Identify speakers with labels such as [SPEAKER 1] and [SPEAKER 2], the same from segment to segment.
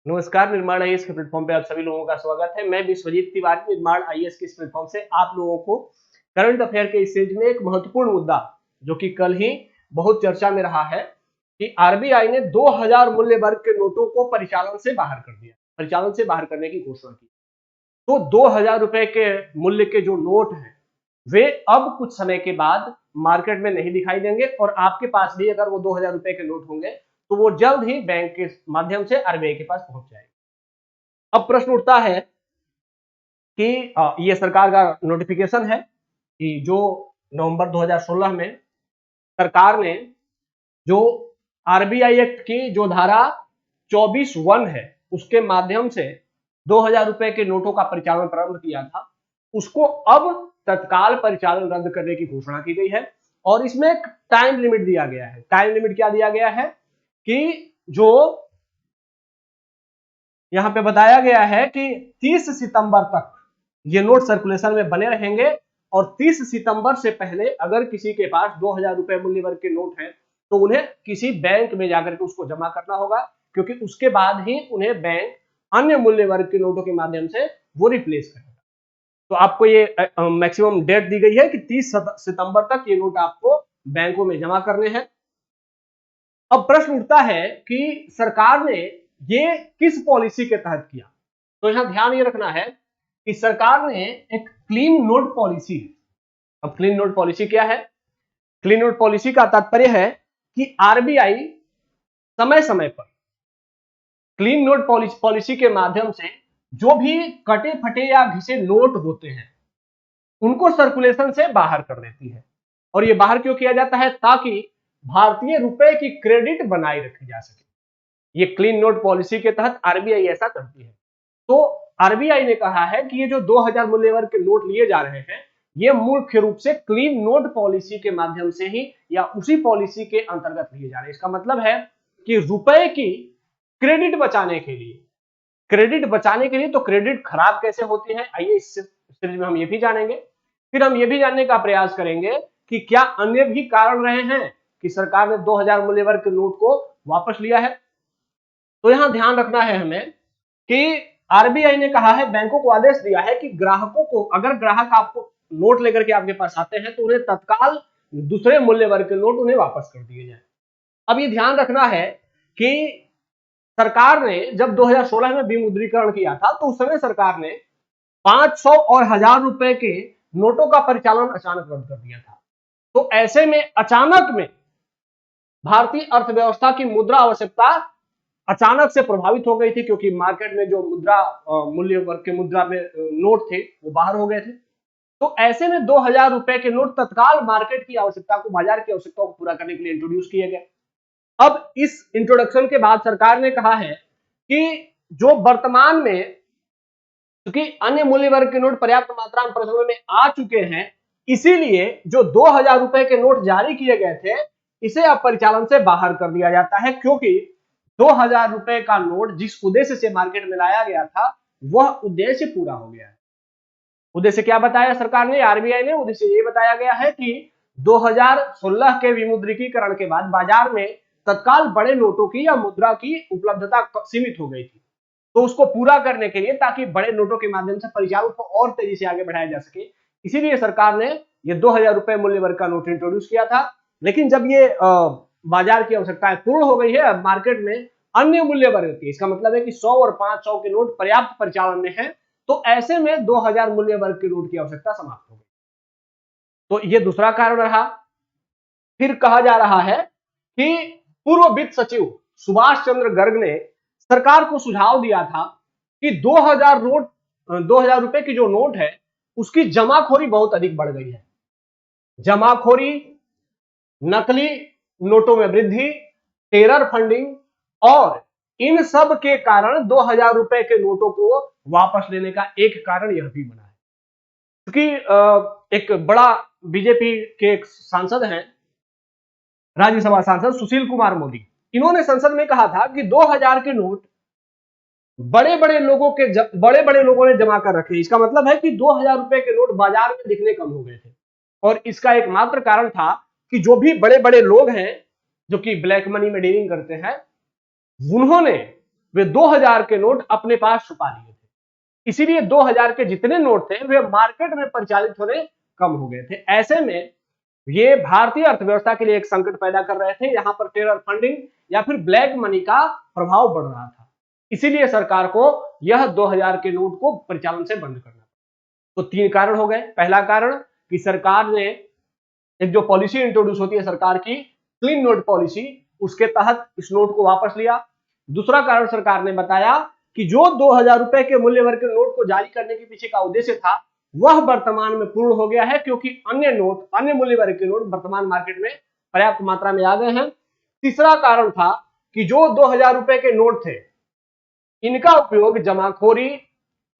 [SPEAKER 1] नमस्कार, निर्माण आईएएस के प्लेटफॉर्म पे आप सभी लोगों का स्वागत है। मैं विश्वजीत तिवारी, निर्माण आईएएस के इस प्लेटफॉर्म से आप लोगों को करंट अफेयर के इस सीरीज में एक महत्वपूर्ण मुद्दा जो कि कल ही बहुत चर्चा में रहा है कि आरबीआई ने 2000 मूल्य वर्ग के नोटों को परिचालन से बाहर कर दिया, परिचालन से बाहर करने की घोषणा की। तो 2000 रुपए के मूल्य के जो नोट हैं वे अब कुछ समय के बाद मार्केट में नहीं दिखाई देंगे और आपके पास भी अगर वो 2000 रुपए के नोट होंगे तो वो जल्द ही बैंक के माध्यम से आरबीआई के पास पहुंच जाएंगे। अब प्रश्न उठता है कि ये सरकार का नोटिफिकेशन है कि जो नवंबर 2016 में सरकार ने जो आरबीआई एक्ट की जो धारा 24(1) है उसके माध्यम से 2000 रुपए के नोटों का परिचालन प्रारंभ किया था, उसको अब तत्काल परिचालन रद्द करने की घोषणा की गई है और इसमें एक टाइम लिमिट दिया गया है। टाइम लिमिट क्या दिया गया है कि जो यहां पे बताया गया है कि 30 सितंबर तक ये नोट सर्कुलेशन में बने रहेंगे और 30 सितंबर से पहले अगर किसी के पास 2000 रुपए मूल्य वर्ग के नोट हैं तो उन्हें किसी बैंक में जाकर के उसको जमा करना होगा, क्योंकि उसके बाद ही उन्हें बैंक अन्य मूल्य वर्ग के नोटों के माध्यम से वो रिप्लेस करेगा। तो आपको ये मैक्सिमम डेट दी गई है कि 30 सितंबर तक ये नोट आपको बैंकों में जमा करने हैं। अब प्रश्न उठता है कि सरकार ने ये किस पॉलिसी के तहत किया। तो यहां ध्यान ये रखना है कि सरकार ने एक क्लीन नोट पॉलिसी है। अब क्लीन नोट पॉलिसी क्या है? क्लीन नोट पॉलिसी का तात्पर्य है कि आरबीआई समय समय पर क्लीन नोट पॉलिसी के माध्यम से जो भी कटे फटे या घिसे नोट होते हैं उनको सर्कुलेशन से बाहर कर देती है। और ये बाहर क्यों किया जाता है? ताकि भारतीय रुपए की क्रेडिट बनाए रखी जा सके। ये क्लीन नोट पॉलिसी के तहत आरबीआई ऐसा करती है। तो आरबीआई ने कहा है कि ये जो 2000 मूल्य वर्ग के नोट लिए जा रहे हैं ये मुख्य रूप से क्लीन नोट पॉलिसी के माध्यम से ही या उसी पॉलिसी के अंतर्गत लिए जा रहे हैं। इसका मतलब है कि रुपए की क्रेडिट बचाने के लिए, तो क्रेडिट खराब कैसे होती है, आइए इस सीरीज में हम ये भी जानेंगे। फिर हम ये भी जानने का प्रयास करेंगे कि क्या अन्य भी कारण रहे हैं कि सरकार ने 2000 मूल्य वर्ग के नोट को वापस लिया है। तो यहां ध्यान रखना है हमें कि आरबीआई ने कहा है, बैंकों को आदेश दिया है कि ग्राहकों को, अगर ग्राहक आपको नोट लेकर के आपके पास आते हैं तो उन्हें तत्काल दूसरे मूल्य वर्ग के नोट उन्हें वापस कर दिए जाए। अब ये ध्यान रखना है कि सरकार ने जब 2016 में विमुद्रीकरण किया था तो उस समय सरकार ने 500 और 1000 रुपए के नोटों का परिचालन अचानक रद्द कर दिया था। तो ऐसे में अचानक में भारतीय अर्थव्यवस्था की मुद्रा आवश्यकता अचानक से प्रभावित हो गई थी, क्योंकि मार्केट में जो मुद्रा मूल्य वर्ग के मुद्रा में नोट थे वो बाहर हो गए थे। तो ऐसे में 2000 रुपए के नोट तत्काल मार्केट की आवश्यकता को, बाजार की आवश्यकता को पूरा करने के लिए इंट्रोड्यूस किए गए। अब इस इंट्रोडक्शन के बाद सरकार ने कहा है कि जो वर्तमान में, क्योंकि अन्य मूल्य वर्ग के नोट पर्याप्त मात्रा में प्रचलन में आ चुके हैं, इसीलिए जो 2000 रुपए के नोट जारी किए गए थे इसे अब परिचालन से बाहर कर दिया जाता है, क्योंकि 2000 रुपए का नोट जिस उद्देश्य से मार्केट में लाया गया था वह उद्देश्य पूरा हो गया है। उद्देश्य क्या बताया सरकार ने, आरबीआई ने? उद्देश्य ये बताया गया है कि 2016 के विमुद्रीकरण के बाद बाजार में तत्काल बड़े नोटों की या मुद्रा की उपलब्धता सीमित हो गई थी। तो उसको पूरा करने के लिए, ताकि बड़े नोटों के माध्यम से परिचालन को और तेजी से आगे बढ़ाया जा सके, इसीलिए सरकार ने ये 2000 रुपए मूल्य वर्ग का नोट इंट्रोड्यूस किया था। लेकिन जब ये बाजार की आवश्यकताएं पूर्ण हो गई है, मार्केट में अन्य मूल्य वर्ग की, इसका मतलब है कि 100 और 500 के नोट पर्याप्त परिचालन में है, तो ऐसे में 2000 मूल्य वर्ग के नोट की आवश्यकता समाप्त हो गई। तो ये दूसरा कारण रहा। फिर कहा जा रहा है कि पूर्व वित्त सचिव सुभाष चंद्र गर्ग ने सरकार को सुझाव दिया था कि 2000 रुपए की जो नोट है उसकी जमाखोरी बहुत अधिक बढ़ गई है। जमाखोरी, नकली नोटों में वृद्धि, टेरर फंडिंग, और इन सब के कारण 2000 रुपए के नोटों को वापस लेने का एक कारण यह भी बना है। क्योंकि एक बड़ा बीजेपी के एक सांसद हैं, राज्यसभा सांसद सुशील कुमार मोदी, इन्होंने संसद में कहा था कि 2000 के नोट बड़े बड़े लोगों ने जमा कर रखे। इसका मतलब है कि 2000 रुपए के नोट बाजार में दिखने कम हो गए थे, और इसका एकमात्र कारण था कि जो भी बड़े बड़े लोग हैं जो कि ब्लैक मनी में डीलिंग करते हैं, उन्होंने वे 2000 के नोट अपने पास छुपा लिए थे। इसीलिए 2000 के जितने नोट थे वे मार्केट में परिचालित होने कम हो गए थे। ऐसे में ये भारतीय अर्थव्यवस्था के लिए एक संकट पैदा कर रहे थे। यहां पर टेरर फंडिंग या फिर ब्लैक मनी का प्रभाव बढ़ रहा था। इसीलिए सरकार को यह 2000 के नोट को परिचालन से बंद करना। तो 3 कारण हो गए। पहला कारण कि सरकार ने एक जो पॉलिसी इंट्रोड्यूस होती है सरकार की, क्लीन नोट पॉलिसी, उसके तहत इस नोट को वापस लिया। दूसरा कारण सरकार ने बताया कि जो 2000 रुपए के मूल्य वर्ग के नोट को जारी करने के पीछे का उद्देश्य था वह वर्तमान में पूर्ण हो गया है, क्योंकि अन्य मूल्य वर्ग के नोट वर्तमान मार्केट में पर्याप्त मात्रा में आ गए हैं। तीसरा कारण था कि जो 2000 रुपए के नोट थे इनका उपयोग जमाखोरी,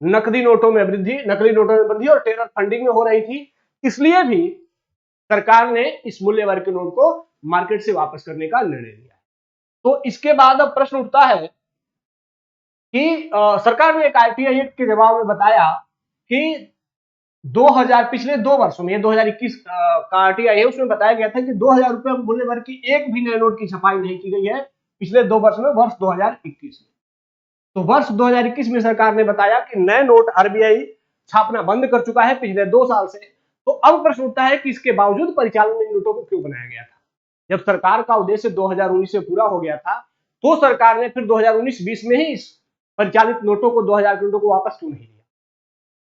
[SPEAKER 1] नकली नोटों में वृद्धि और टेरर फंडिंग में हो रही थी। इसलिए भी सरकार ने इस मूल्य वर्ग के नोट को मार्केट से वापस करने का निर्णय लिया। तो इसके बाद अब प्रश्न उठता है कि सरकार ने एक आरटीआई एक्ट के जवाब में बताया कि 2000 पिछले 2 वर्षों में, 2021 का आरटीआई है, उसमें बताया गया था कि 2000 रुपए मूल्य वर्ग की एक भी नए नोट की छपाई नहीं की गई है पिछले 2 वर्ष में, वर्ष 2021 में। तो वर्ष 2021 में सरकार ने बताया कि नए नोट आरबीआई छापना बंद कर चुका है पिछले 2 साल से। तो अब प्रश्न उठता है कि इसके बावजूद परिचालन में नोटों को क्यों बनाया गया था? जब सरकार का उद्देश्य 2019 से पूरा हो गया था तो सरकार ने फिर 2019-20 में ही इस परिचालित नोटों को 2000 के नोटों को वापस क्यों नहीं लिया?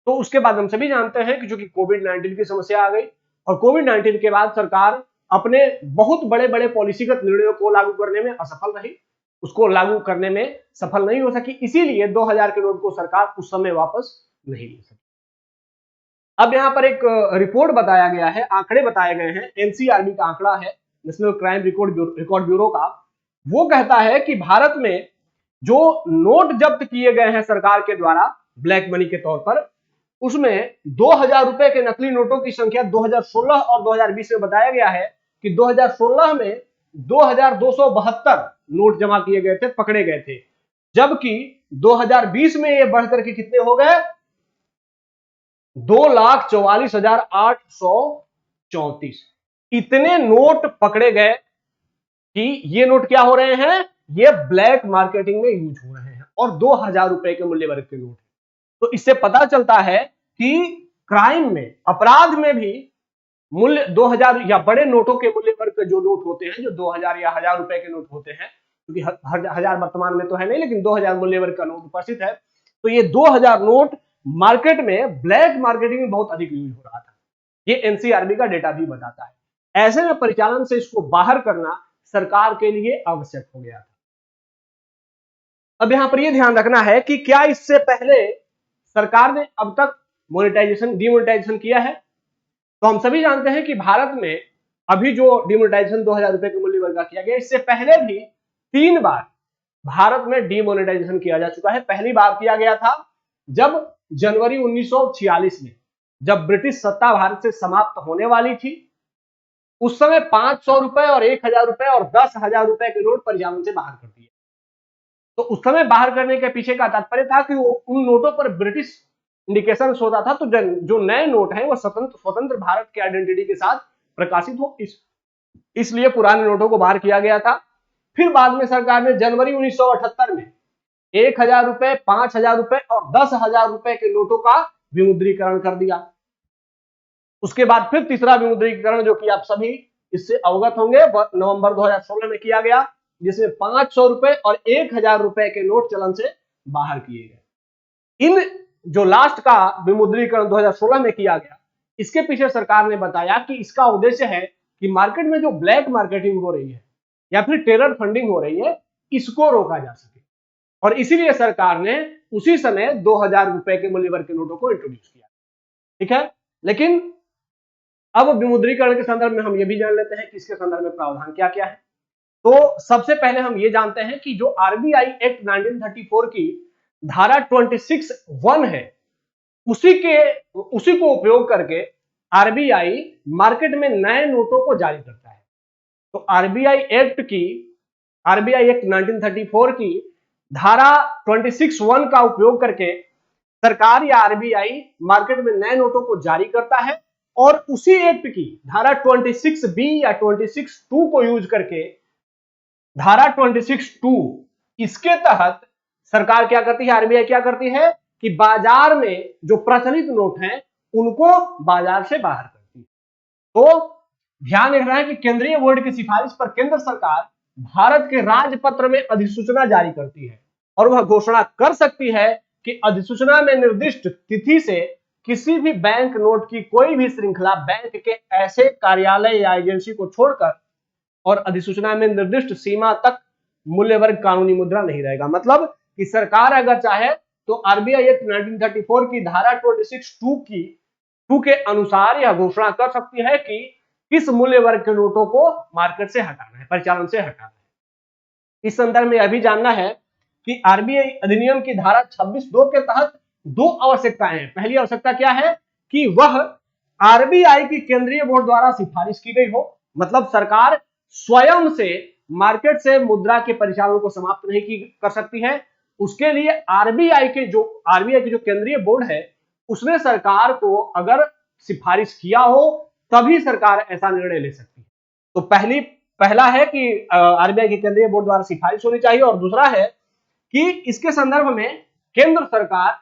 [SPEAKER 1] तो उसके बाद हम सभी जानते हैं कि चूंकि कोविड-19 की समस्या आ गई और कोविड-19 के बाद सरकार अपने बहुत बड़े पॉलिसीगत निर्णयों को लागू करने में असफल रही, उसको लागू करने में सफल नहीं हो सकी। इसीलिए 2000 के नोट को सरकार उस समय वापस नहीं ले सकी। अब यहां पर एक रिपोर्ट बताया गया है, आंकड़े बताए गए हैं, एनसीआरबी का आंकड़ा है, नेशनल क्राइम रिकॉर्ड ब्यूरो का। वो कहता है कि भारत में जो नोट जब्त किए गए हैं सरकार के द्वारा ब्लैक मनी के तौर पर, उसमें 2000 रुपए के नकली नोटों की संख्या 2016 और 2020 में बताया गया है कि 2016 में 2272 नोट जमा किए गए थे, पकड़े गए थे, जबकि 2020 में ये बढ़कर के कितने हो गए? 2,44,834। इतने नोट पकड़े गए कि ये नोट क्या हो रहे हैं? ये ब्लैक मार्केटिंग में यूज हो रहे हैं और 2000 रुपए के मूल्य वर्ग के नोट। तो इससे पता चलता है कि क्राइम में, अपराध में भी मूल्य 2000 या बड़े नोटों के मूल्य वर्ग के जो नोट होते हैं, जो 2000 या 1000 रुपए के नोट होते हैं, क्योंकि 1000 वर्तमान में तो है नहीं, लेकिन 2000 मूल्य वर्ग का नोट उपस्थित है। तो ये 2000 नोट मार्केट में ब्लैक मार्केटिंग में बहुत अधिक यूज हो रहा था। ये एनसीआरबी का डेटा भी बताता है। ऐसे में परिचालन से इसको बाहर करना सरकार के लिए आवश्यक हो गया था। अब यहां पर यह ध्यान रखना है कि क्या इससे पहले सरकार ने अब तक डिमोनेटाइजेशन किया है? तो हम सभी जानते हैं कि भारत में अभी जो डिमोनेटाइजेशन 2000 रुपए के मूल्य वर्ग का किया गया, इससे पहले भी 3 बार भारत में डिमोनेटाइजेशन किया जा चुका है। पहली बार किया गया था जब जनवरी 1946 में, जब ब्रिटिश सत्ता भारत से समाप्त होने वाली थी। उस समय 500 रुपए और 1000 रुपए और 10,000 रुपए के नोट परिचालन से बाहर कर दिए। तो उस समय बाहर करने के पीछे का तात्पर्य था कि उन नोटों पर ब्रिटिश इंडिकेशन होता था, तो जो नए नोट हैं वो स्वतंत्र भारत के आइडेंटिटी के साथ प्रकाशित हो, इसलिए पुराने नोटों को बाहर किया गया था। फिर बाद में सरकार ने जनवरी 1978 में 1000 रुपए, 5000 रुपए और 10,000 रुपए के नोटों का विमुद्रीकरण कर दिया। उसके बाद फिर तीसरा विमुद्रीकरण, जो कि आप सभी इससे अवगत होंगे, नवंबर 2016 में किया गया, जिसमें 500 रुपए और 1000 रुपए के नोट चलन से बाहर किए गए। इन जो लास्ट का विमुद्रीकरण 2016 में किया गया, इसके पीछे सरकार ने बताया कि इसका उद्देश्य है कि मार्केट में जो ब्लैक मार्केटिंग हो रही है या फिर टेरर फंडिंग हो रही है, इसको रोका जा सके। और इसीलिए सरकार ने उसी समय 2000 रुपए के मूल्य वर्ग के नोटों को इंट्रोड्यूस किया। ठीक है, लेकिन अब विमुद्रीकरण के संदर्भ में हम ये भी जान लेते हैं कि इसके संदर्भ में प्रावधान क्या क्या है। तो सबसे पहले हम ये जानते हैं कि जो आरबीआई एक्ट 1934 की धारा 26(1) है, उसी को उपयोग करके आरबीआई मार्केट में नए नोटों को जारी करता है। तो आरबीआई एक्ट 1934 की धारा 26(1) का उपयोग करके सरकार या आरबीआई मार्केट में नए नोटों को जारी करता है, और उसी एक्ट की धारा 26(b) या 26(2) को यूज करके धारा 26(2) इसके तहत सरकार क्या करती है, आरबीआई क्या करती है कि बाजार में जो प्रचलित नोट हैं उनको बाजार से बाहर करती है। तो ध्यान रखना है कि केंद्रीय बोर्ड की सिफारिश पर केंद्र सरकार भारत के राजपत्र में अधिसूचना जारी करती है और वह घोषणा कर सकती है कि अधिसूचना में निर्दिष्ट तिथि से किसी भी बैंक नोट की कोई भी श्रृंखला बैंक के ऐसे कार्यालय या एजेंसी को छोड़कर और अधिसूचना में निर्दिष्ट सीमा तक मूल्य वर्ग कानूनी मुद्रा नहीं रहेगा। मतलब कि सरकार अगर चाहे तो आरबीआई एक्ट 1934 की धारा 26(2) के अनुसार यह घोषणा कर सकती है कि किस मूल्य वर्ग के नोटों को मार्केट से हटाना है, परिचालन से हटाना है। इस संदर्भ में यह भी जानना है कि आरबीआई अधिनियम की धारा 26(2) के तहत दो आवश्यकताएं हैं। पहली आवश्यकता क्या है कि वह आरबीआई की केंद्रीय बोर्ड द्वारा सिफारिश की गई हो, मतलब सरकार स्वयं से मार्केट से मुद्रा के परिचालन को समाप्त नहीं कर सकती है। उसके लिए आरबीआई की जो केंद्रीय बोर्ड है उसने सरकार को अगर सिफारिश किया हो तभी सरकार ऐसा निर्णय ले सकती है। तो पहला है कि आरबीआई की केंद्रीय बोर्ड द्वारा सिफारिश होनी चाहिए और दूसरा है कि इसके संदर्भ में केंद्र सरकार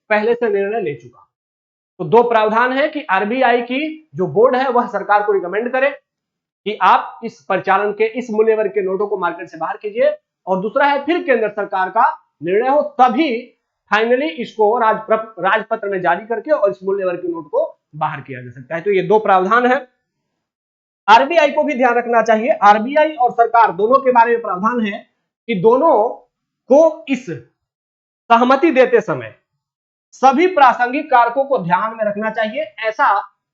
[SPEAKER 1] पहले से निर्णय ले चुका। तो दो प्रावधान है कि आरबीआई की जो बोर्ड है वह सरकार को रिकमेंड करे कि आप इस परिचालन के इस मूल्य वर्ग के नोटों को मार्केट से बाहर कीजिए, और दूसरा है फिर केंद्र सरकार का निर्णय हो तभी फाइनली इसको राजपत्र में जारी करके और इस मूल्य वर्ग के नोट को बाहर किया जा सकता है। तो ये दो प्रावधान है। आरबीआई को भी ध्यान रखना चाहिए, आरबीआई और सरकार दोनों के बारे में प्रावधान है कि दोनों को इस सहमति देते समय सभी प्रासंगिक कारकों को ध्यान में रखना चाहिए। ऐसा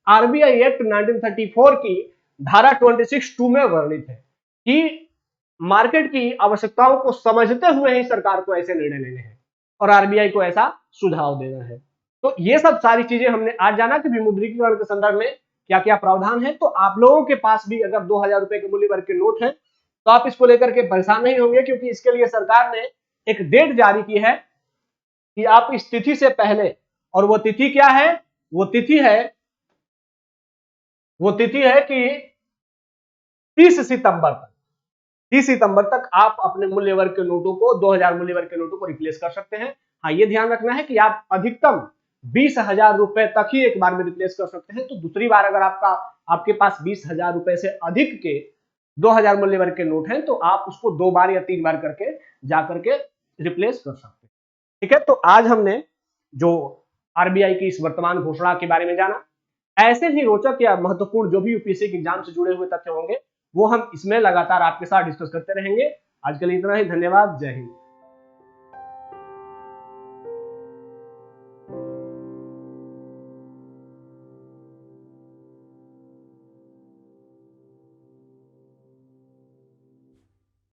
[SPEAKER 1] आरबीआई एक्ट 1934 की धारा 26(2) में वर्णित है कि मार्केट की आवश्यकताओं को समझते हुए ही सरकार को ऐसे निर्णय लेने हैं और आरबीआई को ऐसा सुझाव देना है। तो ये सब सारी चीजें हमने आज जाना कि विमुद्रीकरण के संदर्भ में क्या क्या प्रावधान है। तो आप लोगों के पास भी अगर 2000 रुपए के मूल्य वर्ग के नोट है तो आप इसको लेकर के परेशान नहीं होंगे, क्योंकि इसके लिए सरकार ने एक डेट जारी की है कि आप इस तिथि से पहले, और वो तिथि क्या है, वो तिथि है कि 30 सितंबर तक आप अपने मूल्य वर्ग के नोटों को 2000 मूल्य वर्ग के नोटों को रिप्लेस कर सकते हैं। हाँ, ये ध्यान रखना है कि आप अधिकतम 20,000 रुपए तक ही एक बार में रिप्लेस कर सकते हैं। तो दूसरी बार अगर आपके पास 20,000 रुपए से अधिक के 2000 मूल्य वर्ग के नोट हैं तो आप उसको 2 बार या 3 बार करके जाकर के रिप्लेस कर सकते हैं। ठीक है, तो आज हमने जो आरबीआई की इस वर्तमान घोषणा के बारे में जाना। ऐसे ही रोचक या महत्वपूर्ण जो भी यूपीएससी के एग्जाम से जुड़े हुए तथ्य होंगे वो हम इसमें लगातार आपके साथ डिस्कस करते रहेंगे। आज के लिए इतना ही, धन्यवाद, जय हिंद।